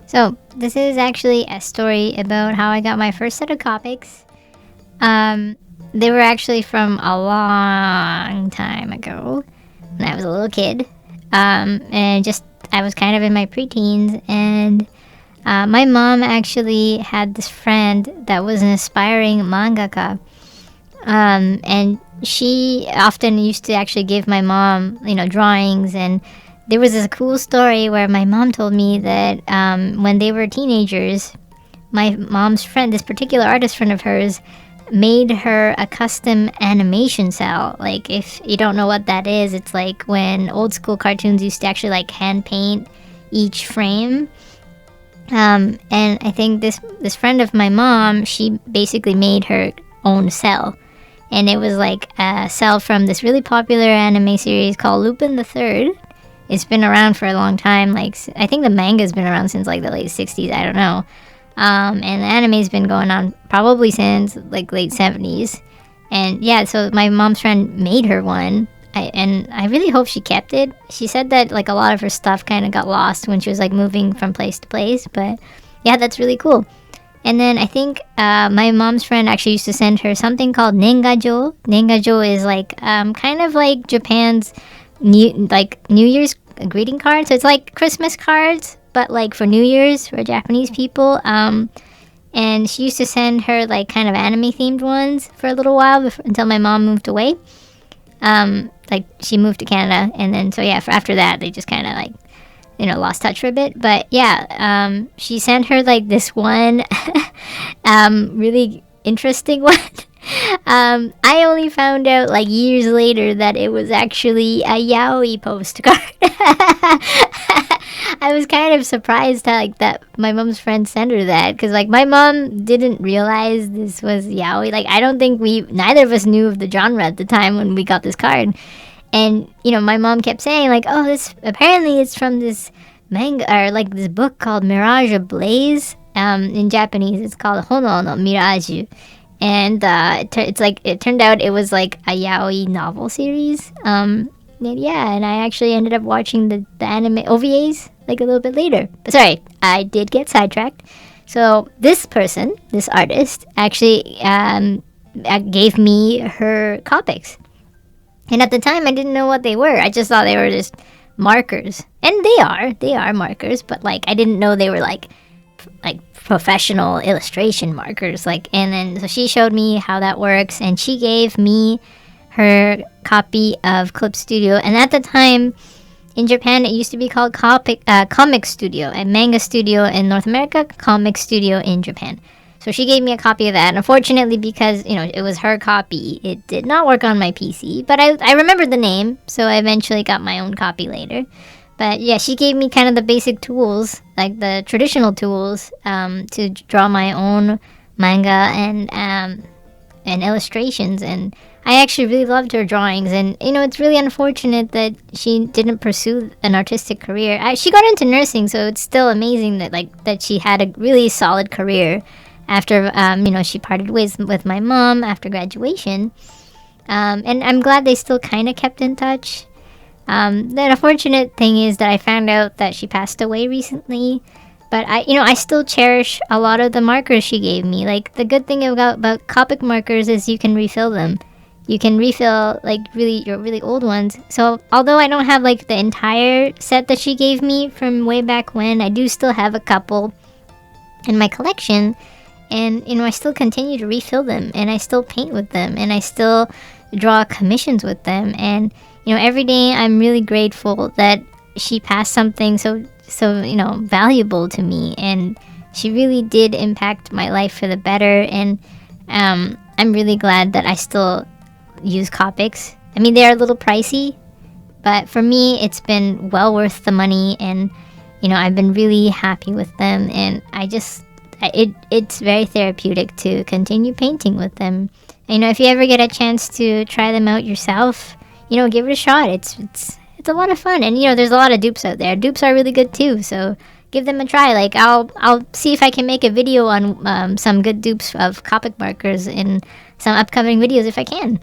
So, this is actually a story about how I got my first set of Copics. They were actually from a long time ago when I was a little kid. And just, I was kind of in my preteens, and my mom actually had this friend that was an aspiring mangaka. And she often used to actually give my mom, drawings. And there was this cool story where my mom told me that when they were teenagers, my mom's friend, this particular artist friend of hers, made her a custom animation cell. Like, if you don't know what that is, it's like when old school cartoons used to actually like hand paint each frame. And I think this friend of my mom, she basically made her own cell. And it was like a cell from this really popular anime series called Lupin the Third. It's been around for a long time. Like, I think the manga's been around since like the late 60s. I don't know. And the anime's been going on probably since like late 70s. And yeah, so my mom's friend made her one. And I really hope she kept it. She said that like a lot of her stuff kind of got lost when she was like moving from place to place. But yeah, that's really cool. And then I think my mom's friend actually used to send her something called Nengajo. Nengajo is like kind of like Japan's New Year's greeting card. So it's like Christmas cards, but like for New Year's for Japanese people. And she used to send her like kind of anime themed ones for a little while until my mom moved away. Like she moved to Canada, and then so yeah, after that they just kind of like lost touch for a bit. But yeah, she sent her like this one really interesting one. I only found out like years later that it was actually a yaoi postcard. I was kind of surprised how like that my mom's friend sent her that, because like my mom didn't realize this was yaoi. Like I don't think neither of us knew of the genre at the time when we got this card. And my mom kept saying like, oh, this apparently it's from this manga or like this book called Mirage Ablaze. In Japanese it's called Hono no Mirage. And it turned out it was like a yaoi novel series. And I actually ended up watching the anime OVAs like a little bit later. But sorry, I did get sidetracked. So this artist, actually gave me her Copics. And at the time, I didn't know what they were. I just thought they were just markers. And they are markers, but like I didn't know they were like professional illustration markers. And then so she showed me how that works, and she gave me her copy of Clip Studio. And at the time in Japan, it used to be called Comic Studio, and Manga Studio in North America, Comic Studio in Japan. So she gave me a copy of that. And unfortunately, because it was her copy, it did not work on my PC. But I remembered the name, so I eventually got my own copy later. But yeah, she gave me kind of the basic tools, like the traditional tools, to draw my own manga and illustrations. And I actually really loved her drawings. And it's really unfortunate that she didn't pursue an artistic career. She got into nursing, so it's still amazing that she had a really solid career after she parted ways with my mom after graduation. And I'm glad they still kind of kept in touch. The unfortunate thing is that I found out that she passed away recently, but I still cherish a lot of the markers she gave me. Like, the good thing about COPIC markers is you can refill them. You can refill like your really old ones. So although I don't have like the entire set that she gave me from way back when, I do still have a couple in my collection. And I still continue to refill them, and I still paint with them, and I still draw commissions with them. And every day I'm really grateful that she passed something so valuable to me, and she really did impact my life for the better. And I'm really glad that I still use Copics. I mean, they're a little pricey, but for me it's been well worth the money, and I've been really happy with them. And it's very therapeutic to continue painting with them. If you ever get a chance to try them out yourself, give it a shot. It's a lot of fun. And there's a lot of dupes out there. Dupes are really good too, so give them a try. Like, I'll see if I can make a video on some good dupes of COPIC markers in some upcoming videos if I can.